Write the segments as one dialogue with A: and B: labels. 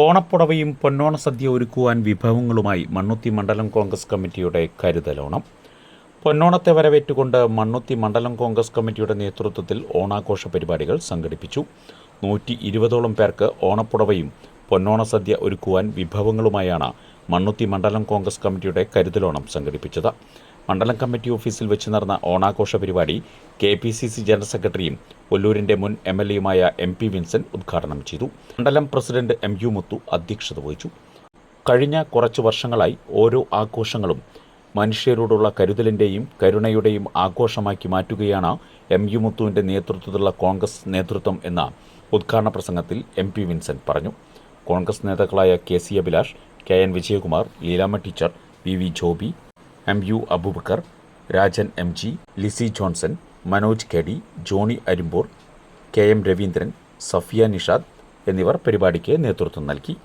A: ഓണപ്പുടവയും പൊന്നോണ സദ്യ ഒരുക്കുവാൻ വിഭവങ്ങളുമായി മണ്ണുത്തി മണ്ഡലം കോൺഗ്രസ് കമ്മിറ്റിയുടെ കരുതലോണം. പൊന്നോണത്തെ വരവേറ്റുകൊണ്ട് മണ്ണുത്തി മണ്ഡലം കോൺഗ്രസ് കമ്മിറ്റിയുടെ നേതൃത്വത്തിൽ ഓണാഘോഷ പരിപാടികൾ സംഘടിപ്പിച്ചു. 120ഓളം പേർക്ക് ഓണപ്പുടവയും പൊന്നോണ സദ്യ ഒരുക്കുവാൻ വിഭവങ്ങളുമായാണ് മണ്ണുത്തി മണ്ഡലം കോൺഗ്രസ് കമ്മിറ്റിയുടെ കരുതലോണം സംഘടിപ്പിച്ചത്. മണ്ഡലം കമ്മിറ്റി ഓഫീസിൽ വെച്ച് നടന്ന ഓണാഘോഷ പരിപാടി KPCC ജനറൽ സെക്രട്ടറിയും ഒല്ലൂരിന്റെ മുൻ MLAയുമായ MP വിൻസെന്റ് ഉദ്ഘാടനം ചെയ്തു. മണ്ഡലം പ്രസിഡന്റ് MU മുത്തു അധ്യക്ഷത വഹിച്ചു. കഴിഞ്ഞ കുറച്ചു വർഷങ്ങളായി ഓരോ ആഘോഷങ്ങളും മനുഷ്യരോടുള്ള കരുതലിന്റെയും കരുണയുടെയും ആഘോഷമാക്കി മാറ്റുകയാണ് MU മുത്തുവിന്റെ നേതൃത്വത്തിലുള്ള കോൺഗ്രസ് നേതൃത്വം എന്ന ഉദ്ഘാടന പ്രസംഗത്തിൽ MP വിൻസെന്റ് പറഞ്ഞു. കോൺഗ്രസ് നേതാക്കളായ KC Abhilash, KN Vijayakumar, Leelamma teacher, VV Joby, MU Aboobacker, Rajan MG, Lissy Johnson, Manoj KD, Johny Arimpur, KM Raveendran, Safiya Nishad എന്നിവർ പരിപാടിക്ക് നേതൃത്വം നൽകി.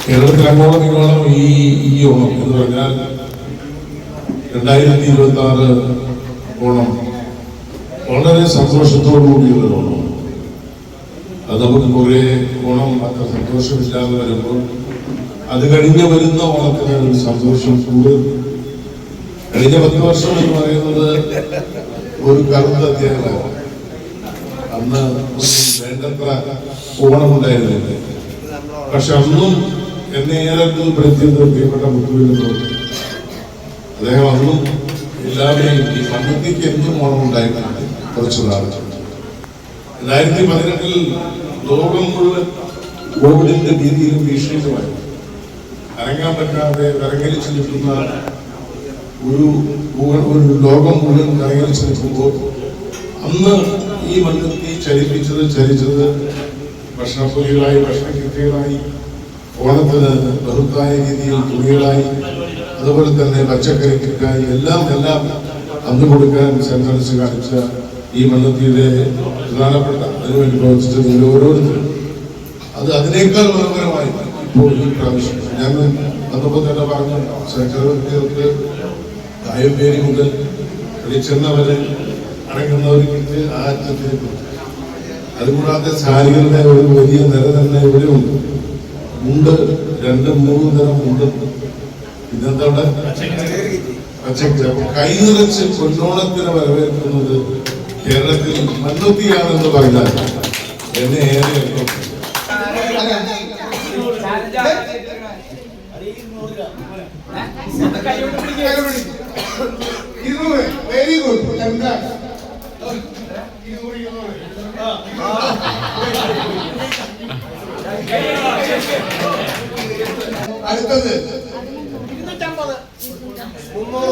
B: കേരളത്തിലങ്ങോളം ഇങ്ങോളം ഈ ഓണം എന്ന് പറഞ്ഞാൽ 2026 ഓണം വളരെ സന്തോഷത്തോടുകൂടിയുള്ള ഓണമാണ്. അത് നമുക്ക് കുറെ ഓണം അത്ര സന്തോഷമില്ലാതെ വരുമ്പോൾ അത് കഴിഞ്ഞ് വരുന്ന ഓണത്തിന് ഒരു സന്തോഷം കൂടുതൽ. കഴിഞ്ഞ 10 വർഷം എന്ന് പറയുന്നത് ഒരു കറുത്ത അധ്യായമാണ്. അന്ന് വേണ്ടത്ര ഓണമുണ്ടായിരുന്നില്ല. പക്ഷെ അന്നും എന്നെ ഏറെ പ്രത്യേകത പ്രിയപ്പെട്ട മുത്തുവിന് അദ്ദേഹം അന്നും എല്ലാവരെയും ഈ മണ്ണുത്തിക്ക് എന്തും ഓണമുണ്ടായിട്ടുണ്ട്. കുറച്ചു നാൾ 2018 ലോകം മുഴുവൻ കോവിഡിന്റെ ഭീതിയിലും ഭീഷണിയുമായി അനങ്ങാൻ പറ്റാതെ കരങ്ങലിച്ചു നിൽക്കുന്ന ഒരു ലോകം മുഴുവൻ കരങ്ങലിച്ചു നിൽക്കുമ്പോൾ അന്ന് ഈ മണ്ണുത്തി ചരിച്ചത് ഭക്ഷണപ്പൊലികളായി, ഭക്ഷണക്കിറ്റുകളായി, ഓണത്തിന് ബഹുത്തായ രീതിയിൽ തുണികളായി, അതുപോലെ തന്നെ പച്ചക്കറി കിറ്റായി എല്ലാം അന്ന് കൊടുക്കാൻ സെൻട്രൽസ് കാണിച്ച ഈ മണ്ണുത്തിയുടെ പ്രധാനപ്പെട്ട അതിനുവേണ്ടി പ്രവർത്തിച്ചത് ഓരോരുത്തരും അത് അതിനേക്കാൾ മനോഹരമായി ഇപ്പോൾ ഈ പ്രാവശ്യം ഞാൻ വന്നപ്പോൾ തന്നെ പറഞ്ഞു, സെക്രട്ടറികൾക്ക് കായപ്പേരി മുതൽ വെളിച്ചെണ്ണവരെ അടങ്ങുന്നവർക്ക് ആ അറ്റത്തിലേക്ക്. അതുകൂടാതെ സാരികളുടെ ഒരു വലിയ നിര തന്നെ ഇവിടെ ഉണ്ട്. മുണ്ട് 2-3 നിറം മുണ്ട്. ഇതെന്താ പച്ചക്കറി. അപ്പൊ കൈ നിറച്ച് പൊന്നോണത്തിന് വരവേൽക്കുന്നത് കേരളത്തിൽ മണ്ണുത്തിയാണെന്ന് പറഞ്ഞാൽ എന്നെ ഏറെ വെരി ഗുഡ്. അടുത്തത് 250,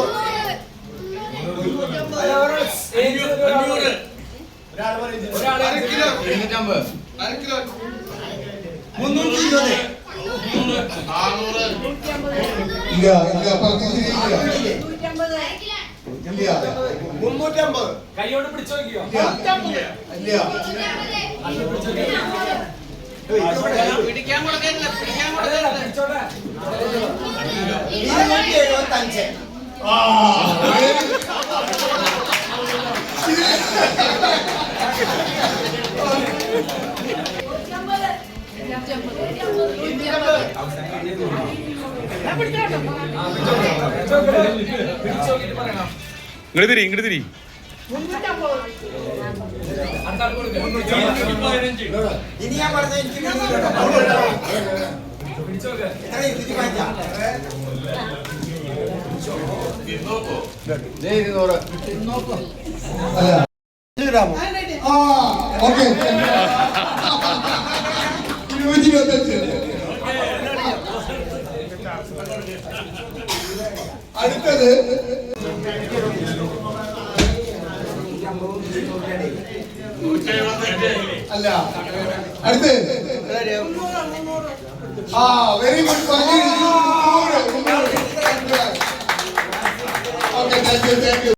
B: 300,
C: 350 കൈയോട് പിടിച്ചു നോക്കിയോ?
A: ഇങ്ങോട്ട് തിരി
C: ഇനി ഞാൻ പറഞ്ഞ
B: ഓക്കെ 225. അടുത്തത് അല്ല അടുത്ത് very good okay thank you